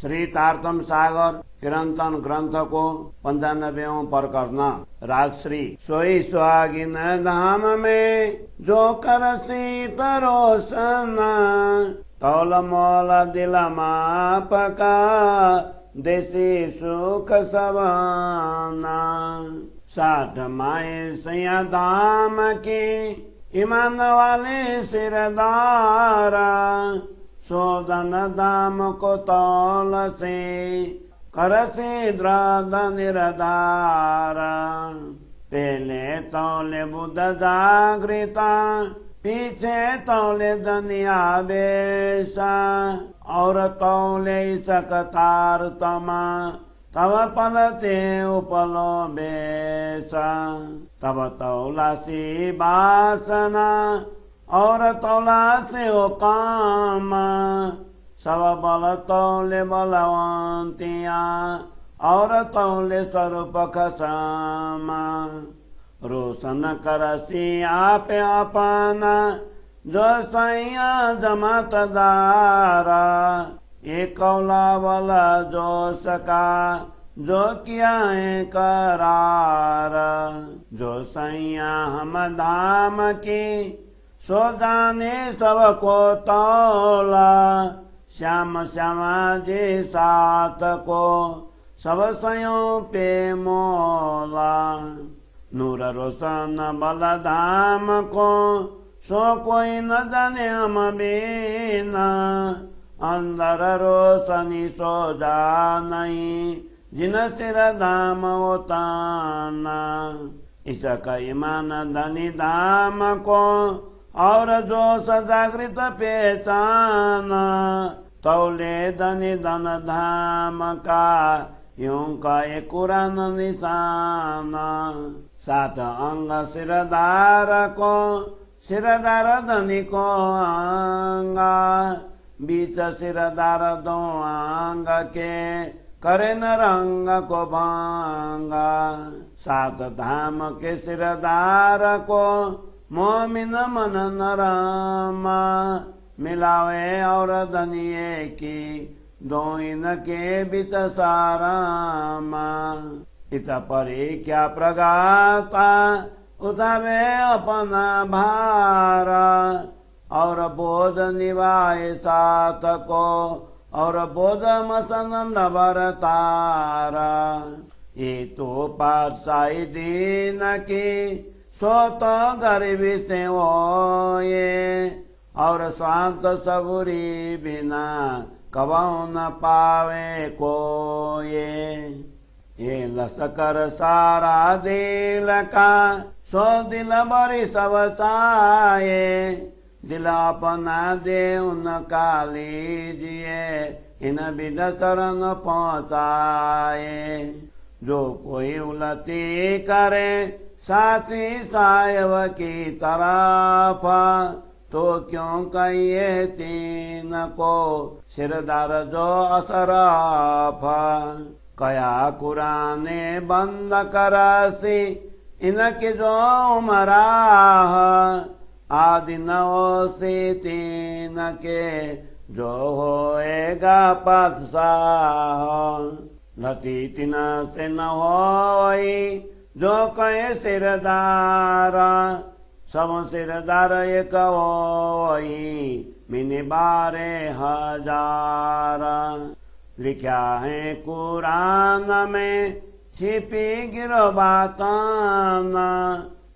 श्री तारतम सागर किरंतन ग्रंथ को 95वां प्रकरण। राग श्री सोई सुहागिन धाम में जो करसी तरोसन, तौल मोल दिल मापका देसी सुख सवाना। 60 माए सैया धाम की ईमान वाले सिरदारा, शोधन दाम को तौल से करसी द्राद निरधारा। पहले तौले बुध जागृता, पीछे तौले दुनिया बेसा, और तौले सकतार तमा तब पलते उपलो बेसा। तब तौला सी बासना और तौला से ओ काम, सब बल तौले बलवंतिया और तौले स्वरूप खसामा। रोशन करसी आप अपना जो सैया जमात दारा, एक कौला वाला जो सका जो किया है करार। जो सैया हम धाम की सो जाने सबको तौला, श्याम श्यामा जी साथ को सब सयों पे मोला। नूर रोशन बल धाम को सो कोई न जाने हम बिना, अंदर रोशनी सो जा नहीं जिन सिर धाम उताना। इसका ईमान धनी धाम को और जो सजागृत पहचाना, तौले धनी धन धाम का यूं का एक कुरान निशाना। 7 अंग सिरदार को सिरदार धनी को अंगा, बीच सिरदार 2 अंग के करे न रंग को भांगा। 7 धाम के सिरदार को मोमिन मन नरामा, मिलावे और धनिये की 2 इनके बीच सारामा। इत परी क्या प्रगाता उठावे अपना भारा, और बोझ निभाए साथ को और बोझ मसन नवरतारा। ये तो पाठशाही दीन की सो तो गरीबी से होए, और शांत सबूरी बिना कबाऊ न पावे कोये। ये लश्कर सारा दिल का सो दिल बड़ी सब चाहे, दिल अपना दे उनका लीजिए इन बिन चरण पहुँचाए। जो कोई उलटी करे साथी सायब की तरफ, तो क्यों कहिए तीन को सिरदार जो असराफ। कया कुराने बंद करसी इनकी जो उमराह, आदि नौ से 3 के जो होएगा पातशाह। लती 3 से न होई जो कहे सिरदारा, सब सिरदार एक होई मिनी 12,000। लिखा है कुरान में छिपी गिरो बाताना,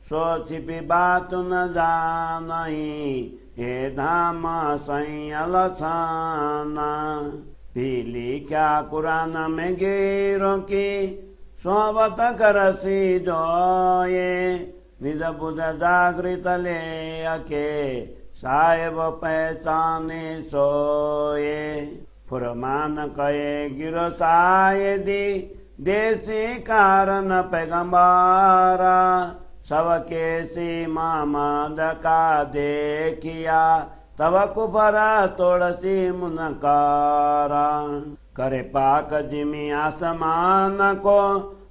सो छिपी बात न जानही हे धाम सैयल छाना। पीली क्या कुरान में गिरो की सोबत करसी जोये, निज बुध जागृत ले अके साहेब पहचाने सोए। फुरमान कहे गिरो सायदी देसी कारण पैगंबारा, सबके सी मामद का देखिया तब कुफरा तोड़सी मुनकारा। करे पाक जिमी आसमान को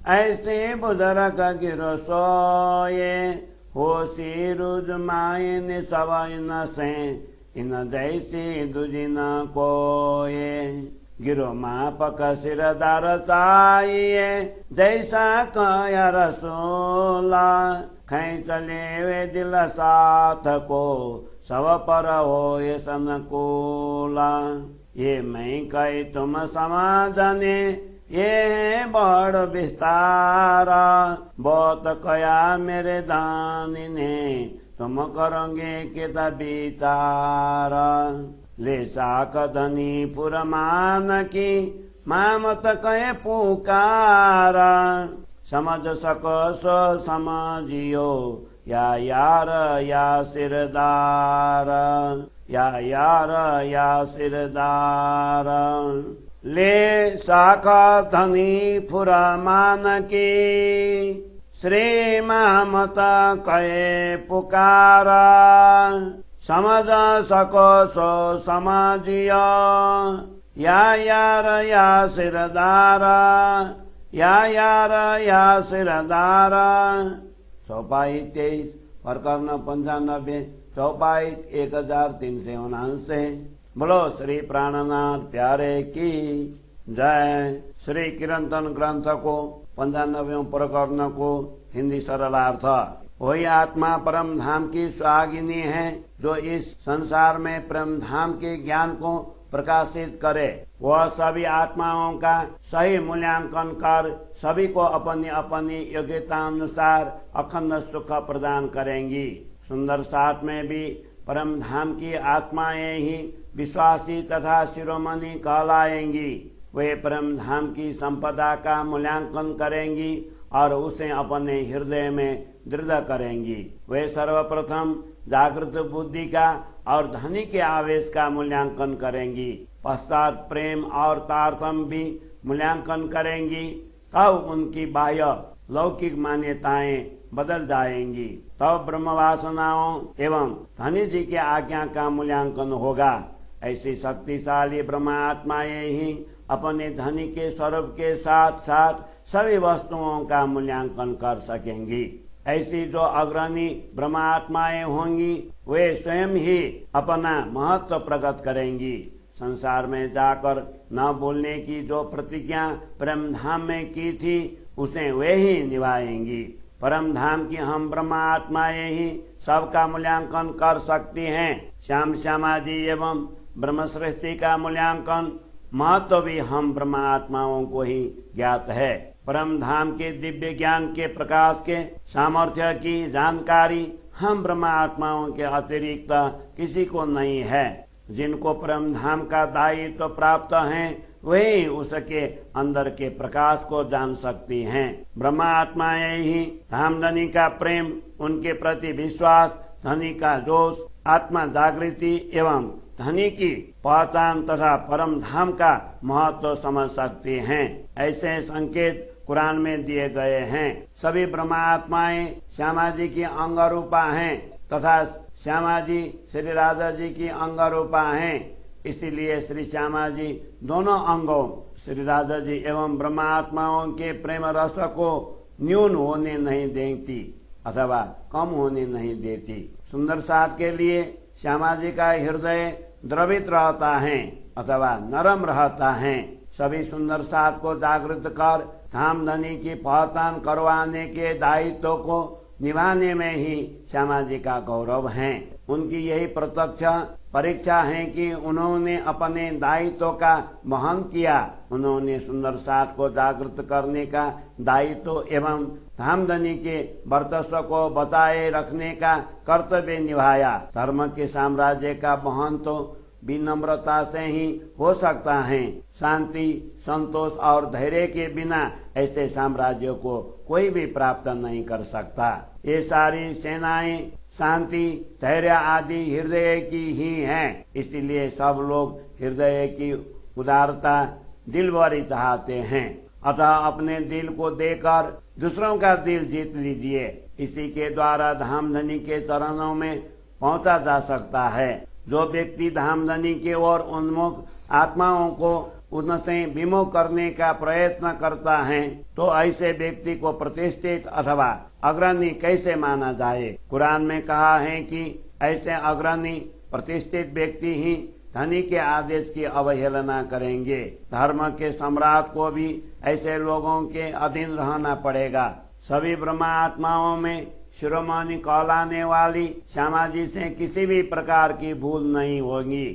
ऐसे बुजुर्ग गिरो सोए, होशी रुज माइन सब इन से इन जैसी दुजिन कोये। गिरो मापक सिरदार चाहिए जैसा कया रसूला खैंच लेवे दिल साथ को सब पर हो ये सनकूला ये मैं कही तुम समाजने ये है बड़ विस्तारा बहुत कया मेरे दानी ने तुम करोगे कित विचारा ले साक धनी पुरमान की मामत कहे पुकारा समझ सको सो समझियो या यार या सिरदार या यार या सिरदार ले साका धनी पुरमान की श्री मामता कहे पुकारा समझ सको सो समझियो या यार या सिरदार या यार या सिरदार चौपाई 23 प्रकरण 95 चौपाई 1379। बोलो श्री प्राणनाथ प्यारे की जय। श्री कीर्तन ग्रंथ को 95वें प्रकरण को हिंदी सरलार्थ। वही आत्मा परम धाम की सुहागिनी है जो इस संसार में परम धाम के ज्ञान को प्रकाशित करे। वह सभी आत्माओं का सही मूल्यांकन कर सभी को अपनी अपनी योग्यता अनुसार अखंड सुख प्रदान करेंगी। सुंदर साथ में भी परम धाम की आत्माएं ही विश्वासी तथा शिरोमणि कहलाएंगी। वे परम धाम की संपदा का मूल्यांकन करेंगी और उसे अपने हृदय में दृढ़ करेंगी। वे सर्वप्रथम जागृत बुद्धि का और धनी के आवेश का मूल्यांकन करेंगी। पश्चात प्रेम और तारतम्य भी मूल्यांकन करेंगी। तब उनकी बाह्य लौकिक मान्यताएं बदल जाएंगी। तब ब्रह्म वासनाओं एवं धनी जी के आज्ञा का मूल्यांकन होगा। ऐसी शक्तिशाली ब्रह्मात्माएं ही अपने धनी के स्वरूप के साथ साथ सभी वस्तुओं का मूल्यांकन कर सकेंगी। ऐसी जो अग्रणी ब्रह्मात्माएं होंगी वे स्वयं ही अपना महत्व प्रकट करेंगी। संसार में जाकर न बोलने की जो प्रतिज्ञा परम धाम में की थी उसे वे ही निभाएंगी। परम धाम की हम ब्रह्मात्माएं ही सबका मूल्यांकन कर सकती हैं। श्याम श्यामा जी एवं ब्रह्मश्रेष्ठी का मूल्यांकन महत्व भी हम ब्रह्मात्माओं को ही ज्ञात है। परम धाम के दिव्य ज्ञान के प्रकाश के सामर्थ्य की जानकारी हम ब्रह्मात्माओं के अतिरिक्त किसी को नहीं है। जिनको परम धाम का दायित्व प्राप्त है वही उसके अंदर के प्रकाश को जान सकती हैं। ब्रह्मात्माएं ही धाम धनी का प्रेम, उनके प्रति विश्वास, धनी का जोश, आत्मा जागृति एवं धनी की पहचान तथा परम धाम का महत्व समझ सकती हैं। ऐसे संकेत कुरान में दिए गए हैं। सभी ब्रह्मात्माएं श्यामा जी की अंग रूपा हैं तथा श्यामा जी श्री राधा जी की अंग रूपा हैं। इसीलिए श्री श्यामा जी दोनों अंगों श्री राधा जी एवं ब्रह्मात्माओं के प्रेम रस को न्यून होने नहीं देती अथवा कम होने नहीं देती। सुंदर साथ के लिए श्यामा जी का हृदय द्रवित रहता है अथवा नरम रहता है। सभी सुंदर साथ को जागृत कर धाम धनी की पहचान करवाने के दायित्व को निभाने में ही श्यामा जी का गौरव है। उनकी यही प्रत्यक्ष परीक्षा है कि उन्होंने अपने दायित्व का वहन किया। उन्होंने सुंदर साथ को जागृत करने का दायित्व एवं धामधनी के वर्चस्व को बताए रखने का कर्तव्य निभाया। धर्म के साम्राज्य का वहन तो विनम्रता से ही हो सकता है। शांति, संतोष और धैर्य के बिना ऐसे साम्राज्य को कोई भी प्राप्त नहीं कर सकता। ये सारी सेनाएं शांति, धैर्य आदि हृदय की ही हैं। इसीलिए सब लोग हृदय की उदारता दिल भरी चाहते हैं। अतः अपने दिल को देकर दूसरों का दिल जीत लीजिए। इसी के द्वारा धामधनी के चरणों में पहुंचा जा सकता है। जो व्यक्ति धामधनी की ओर उन्मुख आत्माओं को उनसे विमुख करने का प्रयत्न करता है तो ऐसे व्यक्ति को प्रतिष्ठित अथवा अग्रणी कैसे माना जाए। कुरान में कहा है कि ऐसे अग्रणी प्रतिष्ठित व्यक्ति ही धनी के आदेश की अवहेलना करेंगे। धर्म के सम्राट को भी ऐसे लोगों के अधीन रहना पड़ेगा। सभी ब्रह्म आत्माओं में शिरोमणि कहलाने वाली श्यामा जी से किसी भी प्रकार की भूल नहीं होगी,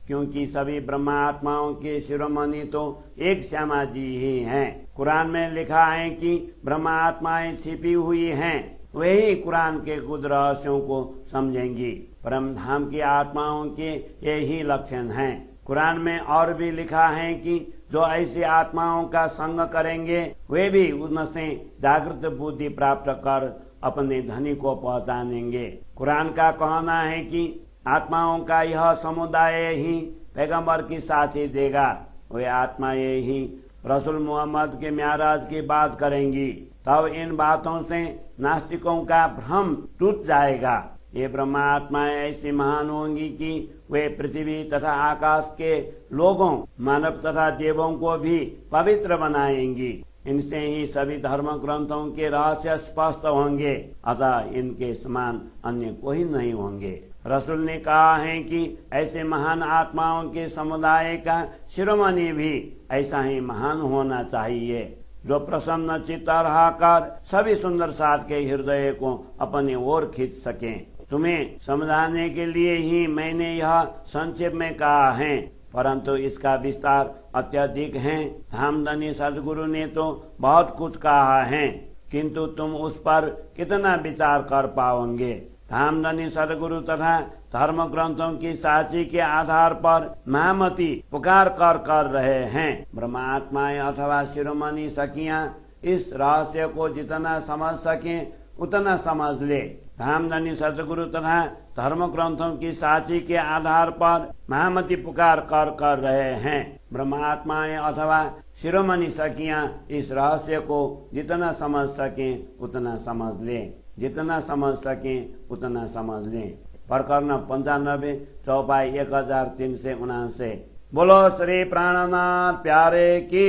क्योंकि सभी ब्रह्म आत्माओं के शिरोमणि तो एक श्यामा जी ही हैं। कुरान में लिखा है कि ब्रह्म आत्माएं छिपी हुई हैं, वही कुरान के कुछ रहस्यों को समझेंगी। परम धाम की आत्माओं के यही लक्षण हैं। कुरान में और भी लिखा है कि जो ऐसी आत्माओं का संग करेंगे वे भी उनसे जागृत बुद्धि प्राप्त कर अपने धनी को पहचानेंगे। कुरान का कहना है कि आत्माओं का यह समुदाय ही पैगंबर की साथी देगा। वे आत्माएं ही रसूल मोहम्मद के म्याराज की बात करेंगी। तब इन बातों से नास्तिकों का भ्रम टूट जाएगा। ये ब्रह्म आत्माएं ऐसी महान होंगी कि वे पृथ्वी तथा आकाश के लोगों, मानव तथा देवों को भी पवित्र बनाएंगी। इनसे ही सभी धर्म ग्रंथों के रहस्य स्पष्ट होंगे, अतः इनके समान अन्य कोई नहीं होंगे। रसूल ने कहा है कि ऐसे महान आत्माओं के समुदाय का शिरोमणि भी ऐसा ही महान होना चाहिए, जो प्रसन्न चित्त रहकर सभी सुंदर साथ के हृदय को अपनी ओर खींच सके। तुम्हें समझाने के लिए ही मैंने यह संक्षेप में कहा है, परंतु इसका विस्तार अत्यधिक है। धामधनी सदगुरु ने तो बहुत कुछ कहा है, किंतु तुम उस पर कितना विचार कर पाओगे। धामधनी सदगुरु तथा धर्म ग्रंथों की साक्षी के आधार पर महामती पुकार कर रहे हैं। ब्रह्मात्माएं अथवा शिरोमणि सखियां इस रहस्य को जितना समझ सके उतना समझ ले। धामधनी सदगुरु तथा धर्म ग्रंथों की साक्षी के आधार पर महामती पुकार कर रहे हैं। ब्रह्मात्माएं अथवा शिरोमणि सखियां इस रहस्य को जितना समझ सके उतना समझ ले, जितना समझ सके उतना समझ ले। प्रकरण 95 चौपाई 1379। बोलो श्री प्राणनाथ प्यारे की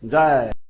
जय।